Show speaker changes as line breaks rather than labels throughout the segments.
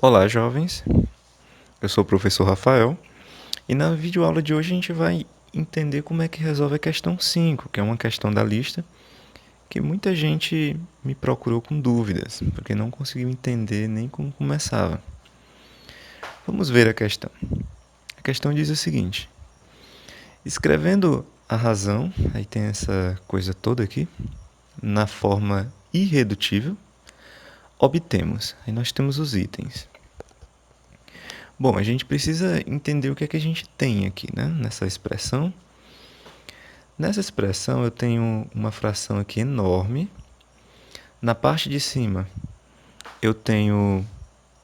Olá, jovens. Eu sou o professor Rafael e na videoaula de hoje a gente vai entender como é que resolve a questão 5, que é uma questão da lista que muita gente me procurou com dúvidas, porque não conseguiu entender nem como começava. Vamos ver a questão. A questão diz o seguinte: escrevendo a razão, aí tem essa coisa toda aqui, na forma irredutível, obtemos. Aí nós temos os itens. Bom, a gente precisa entender o que é que a gente tem aqui, né? Nessa expressão. Nessa expressão eu tenho uma fração aqui enorme. Na parte de cima eu tenho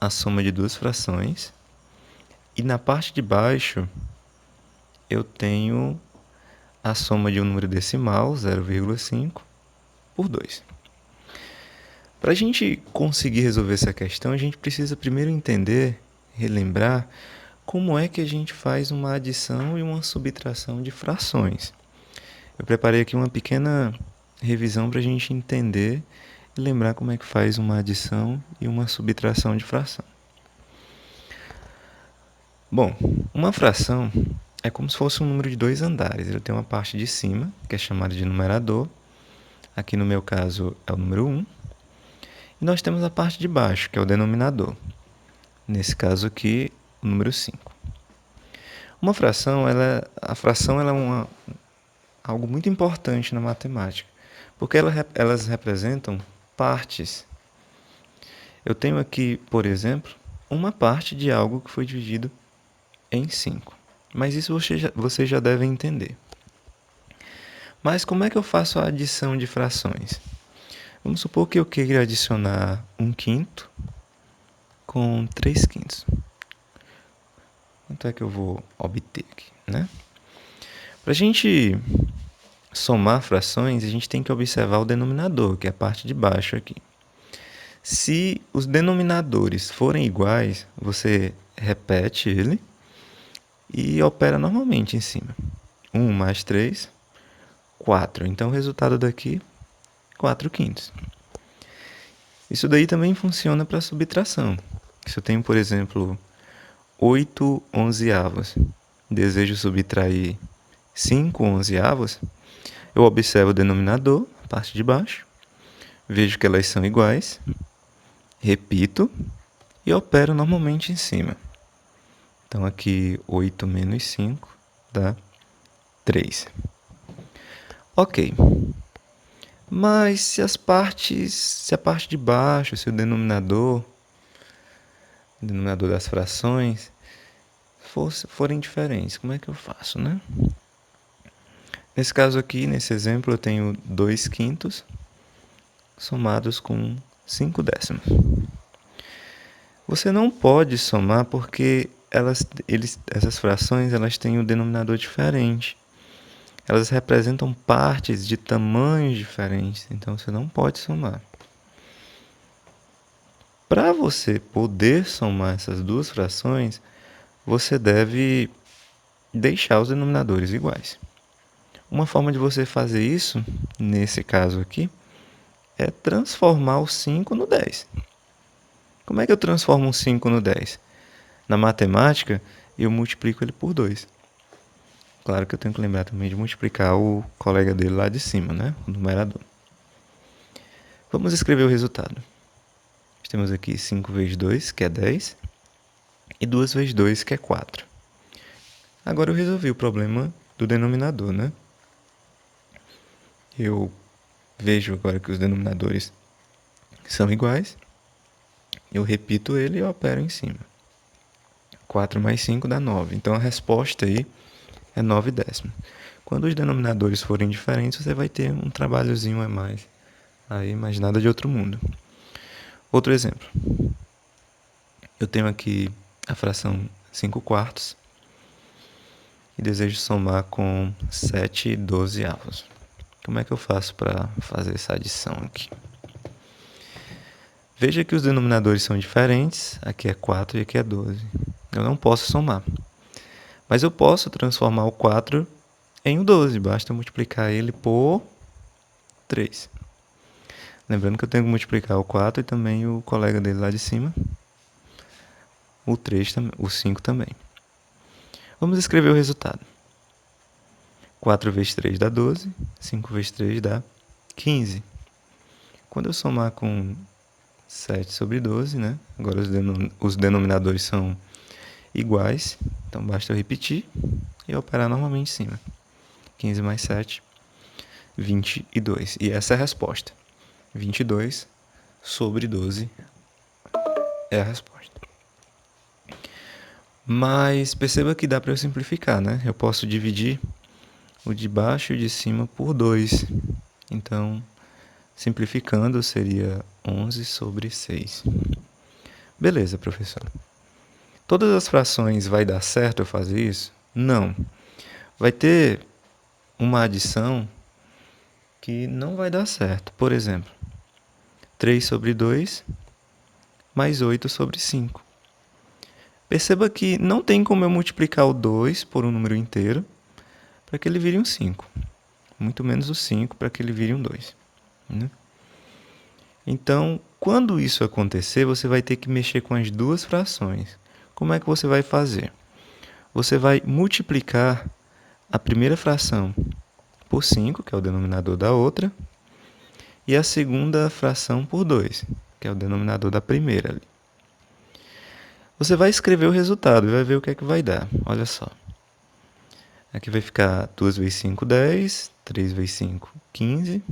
a soma de duas frações. E na parte de baixo eu tenho a soma de um número decimal, 0,5, por 2. Para a gente conseguir resolver essa questão, a gente precisa primeiro entender, relembrar, como é que a gente faz uma adição e uma subtração de frações. Eu preparei aqui uma pequena revisão para a gente entender e lembrar como é que faz uma adição e uma subtração de fração. Bom, uma fração é como se fosse um número de dois andares. Ele tem uma parte de cima, que é chamada de numerador. Aqui no meu caso é o número 1. E nós temos a parte de baixo, que é o denominador. Nesse caso aqui, o número 5. Uma fração, a fração ela é algo muito importante na matemática, porque elas representam partes. Eu tenho aqui, por exemplo, uma parte de algo que foi dividido em 5. Mas isso vocês já devem entender. Mas como é que eu faço a adição de frações? Vamos supor que eu queira adicionar 1/5 com 3/5. Quanto é que eu vou obter aqui, né? Para a gente somar frações, a gente tem que observar o denominador, que é a parte de baixo aqui. Se os denominadores forem iguais, você repete ele e opera normalmente em cima. 1 mais 3, 4. Então o resultado daqui, 4/5. Isso daí também funciona para subtração. Se eu tenho, por exemplo, 8 onzeavos, desejo subtrair 5 onzeavos, eu observo o denominador, a parte de baixo, vejo que elas são iguais, repito e opero normalmente em cima. Então aqui 8 menos 5 dá 3. Ok. Mas se a parte de baixo, se o denominador das frações, forem diferentes, como é que eu faço, né? Nesse caso aqui, nesse exemplo, eu tenho 2/5 somados com 5/10. Você não pode somar porque essas frações elas têm um denominador diferente. Elas representam partes de tamanhos diferentes, então você não pode somar. Para você poder somar essas duas frações, você deve deixar os denominadores iguais. Uma forma de você fazer isso, nesse caso aqui, é transformar o 5 no 10. Como é que eu transformo um 5 no 10? Na matemática, eu multiplico ele por 2. Claro que eu tenho que lembrar também de multiplicar o colega dele lá de cima, né? O numerador. Vamos escrever o resultado. Temos aqui 5 vezes 2, que é 10, e 2 vezes 2, que é 4. Agora eu resolvi o problema do denominador, né? Eu vejo agora que os denominadores são iguais, eu repito ele e opero em cima. 4 mais 5 dá 9. Então a resposta aí é 9/10. Quando os denominadores forem diferentes, você vai ter um trabalhozinho a mais. Aí, mais nada de outro mundo. Outro exemplo. Eu tenho aqui a fração 5/4 e desejo somar com 7/12. Como é que eu faço para fazer essa adição aqui? Veja que os denominadores são diferentes. Aqui é 4 e aqui é 12. Eu não posso somar. Mas eu posso transformar o 4 em um 12. Basta multiplicar ele por 3. Lembrando que eu tenho que multiplicar o 4 e também o colega dele lá de cima. o 3, o 5 também. Vamos escrever o resultado. 4 vezes 3 dá 12, 5 vezes 3 dá 15. Quando eu somar com 7 sobre 12, né? Agora os denominadores são iguais, então basta eu repetir e operar normalmente em cima. 15 mais 7, 22. E essa é a resposta. 22 sobre 12 é a resposta. Mas perceba que dá para eu simplificar, né? Eu posso dividir o de baixo e o de cima por 2. Então, simplificando, seria 11 sobre 6. Beleza, professor. Todas as frações vai dar certo eu fazer isso? Não. Vai ter uma adição que não vai dar certo. Por exemplo, 3 sobre 2 mais 8 sobre 5. Perceba que não tem como eu multiplicar o 2 por um número inteiro para que ele vire um 5. Muito menos o 5 para que ele vire um 2. Né? Então, quando isso acontecer, você vai ter que mexer com as duas frações. Como é que você vai fazer? Você vai multiplicar a primeira fração por 5, que é o denominador da outra, e a segunda fração por 2, que é o denominador da primeira. Você vai escrever o resultado e vai ver o que é que vai dar. Olha só. Aqui vai ficar 2 vezes 5, 10. 3 vezes 5, 15.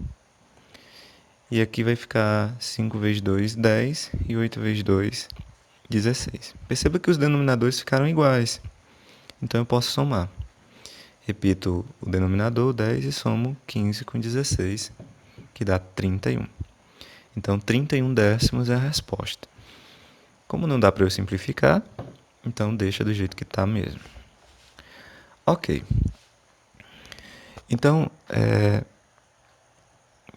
E aqui vai ficar 5 vezes 2, 10. E 8 vezes 2, 16. Perceba que os denominadores ficaram iguais. Então eu posso somar. Repito o denominador, 10, e somo 15 com 16, que dá 31. Então 31 décimos é a resposta. Como não dá para eu simplificar, então deixa do jeito que está mesmo. Ok. Então,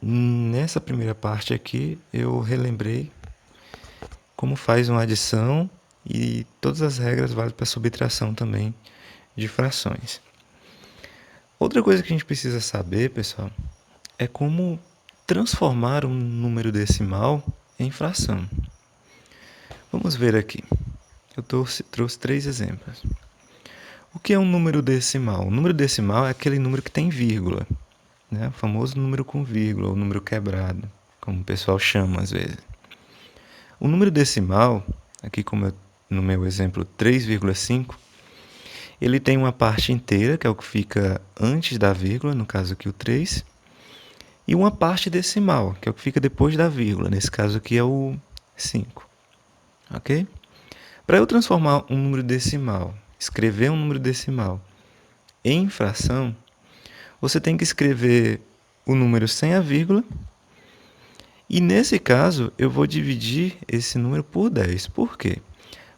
nessa primeira parte aqui, eu relembrei como faz uma adição e todas as regras valem para subtração também de frações. Outra coisa que a gente precisa saber, pessoal, é como transformar um número decimal em fração. Vamos ver aqui. Eu trouxe 3 exemplos. O que é um número decimal? O número decimal é aquele número que tem vírgula, né? O famoso número com vírgula, ou número quebrado, como o pessoal chama às vezes. O número decimal, aqui como no meu exemplo 3,5, ele tem uma parte inteira, que é o que fica antes da vírgula, no caso aqui o 3, e uma parte decimal, que é o que fica depois da vírgula, nesse caso aqui é o 5. Ok? Para eu transformar um número decimal, escrever um número decimal em fração, você tem que escrever o número sem a vírgula. E nesse caso, eu vou dividir esse número por 10. Por quê?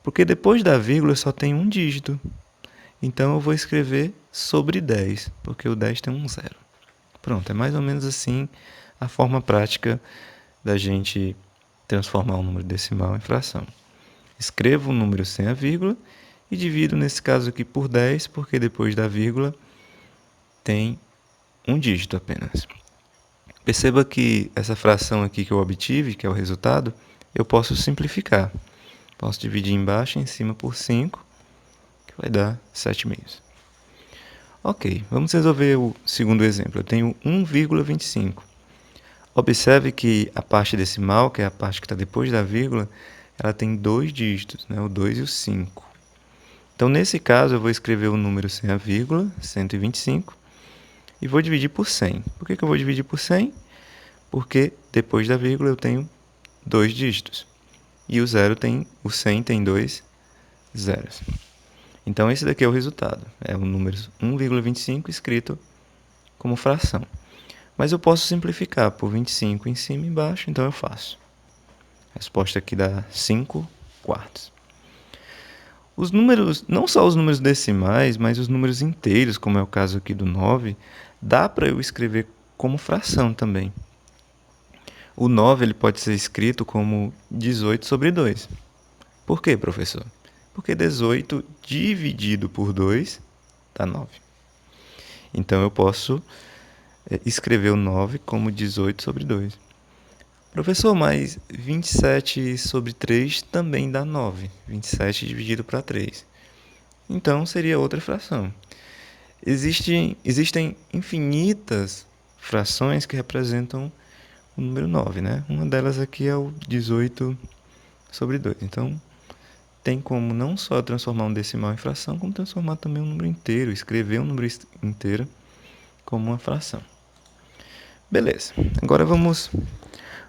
Porque depois da vírgula só tem um dígito. Então eu vou escrever sobre 10, porque o 10 tem um zero. Pronto, é mais ou menos assim a forma prática da gente transformar um número decimal em fração. Escrevo um número sem a vírgula e divido, nesse caso aqui, por 10, porque depois da vírgula tem um dígito apenas. Perceba que essa fração aqui que eu obtive, que é o resultado, eu posso simplificar. Posso dividir embaixo e em cima por 5, que vai dar 7 meios. Ok, vamos resolver o segundo exemplo. Eu tenho 1,25. Observe que a parte decimal, que é a parte que está depois da vírgula, ela tem 2 dígitos, né? O 2 e o 5. Então, nesse caso, eu vou escrever o número sem a vírgula, 125, e vou dividir por 100. Por que eu vou dividir por 100? Porque depois da vírgula eu tenho 2 dígitos. E o 100 tem 2 zeros. Então, esse daqui é o resultado. É o número 1,25 escrito como fração. Mas eu posso simplificar por 25 em cima e embaixo, então eu faço. A resposta aqui dá 5 quartos. Os números, não só os números decimais, mas os números inteiros, como é o caso aqui do 9, dá para eu escrever como fração também. O 9 ele pode ser escrito como 18 sobre 2. Por quê, professor? Porque 18 dividido por 2 dá 9. Então eu posso escrever o 9 como 18 sobre 2. Professor, mas 27 sobre 3 também dá 9. 27 dividido para 3. Então seria outra fração. Existem infinitas frações que representam o número 9, né? Uma delas aqui é o 18 sobre 2. Então, tem como não só transformar um decimal em fração, como transformar também um número inteiro, escrever um número inteiro como uma fração. Beleza, agora vamos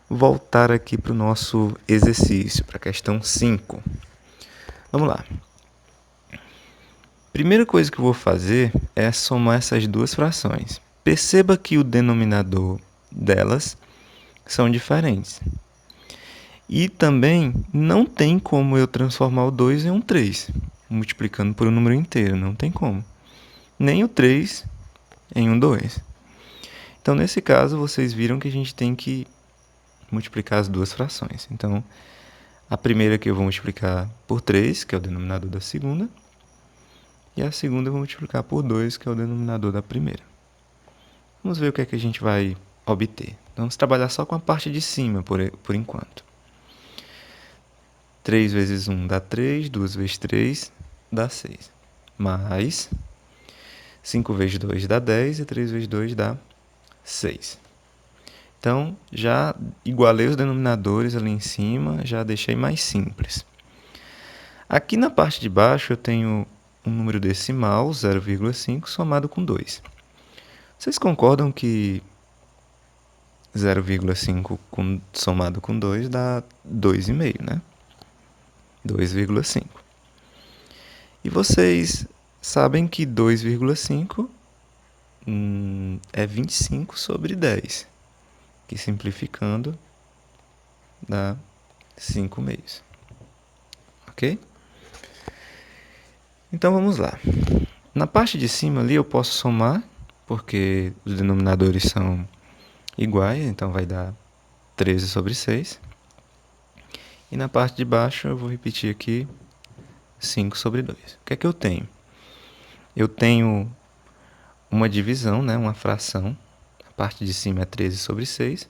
voltar aqui para o nosso exercício, para a questão 5. Vamos lá. Primeira coisa que eu vou fazer é somar essas duas frações. Perceba que o denominador delas são diferentes. E também não tem como eu transformar o 2 em um 3, multiplicando por um número inteiro, não tem como. Nem o 3 em um 2. Então, nesse caso, vocês viram que a gente tem que multiplicar as duas frações. Então, a primeira que eu vou multiplicar por 3, que é o denominador da segunda, e a segunda eu vou multiplicar por 2, que é o denominador da primeira. Vamos ver o que é que a gente vai obter. Vamos trabalhar só com a parte de cima, por enquanto. 3 vezes 1 dá 3, 2 vezes 3 dá 6. Mais 5 vezes 2 dá 10 e 3 vezes 2 dá 6. Então, já igualei os denominadores ali em cima, já deixei mais simples. Aqui na parte de baixo eu tenho um número decimal, 0,5, somado com 2. Vocês concordam que 0,5 somado com 2 dá 2,5, né? 2,5. E vocês sabem que 2,5 é 25 sobre 10, que simplificando dá 5 meios. Ok? Então vamos lá. Na parte de cima ali eu posso somar, porque os denominadores são iguais, então vai dar 13 sobre 6. E na parte de baixo eu vou repetir aqui 5 sobre 2. O que é que eu tenho? Eu tenho uma divisão, né, uma fração. A parte de cima é 13 sobre 6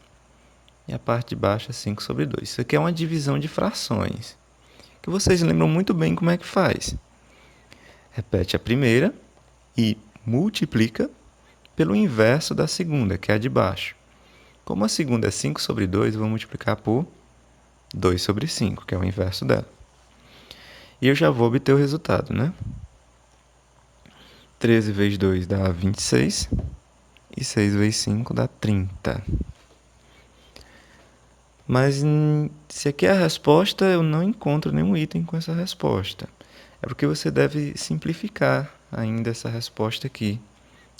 e a parte de baixo é 5 sobre 2. Isso aqui é uma divisão de frações, que vocês lembram muito bem como é que faz. Repete a primeira e multiplica pelo inverso da segunda, que é a de baixo. Como a segunda é 5 sobre 2, eu vou multiplicar por 2 sobre 5, que é o inverso dela. E eu já vou obter o resultado, né? 13 vezes 2 dá 26 e 6 vezes 5 dá 30. Mas se aqui é a resposta, eu não encontro nenhum item com essa resposta. É porque você deve simplificar ainda essa resposta aqui,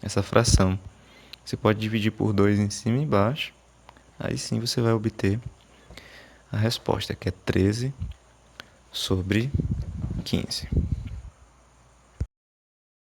essa fração. Você pode dividir por 2 em cima e embaixo. Aí sim você vai obter a resposta, que é 13 sobre 15.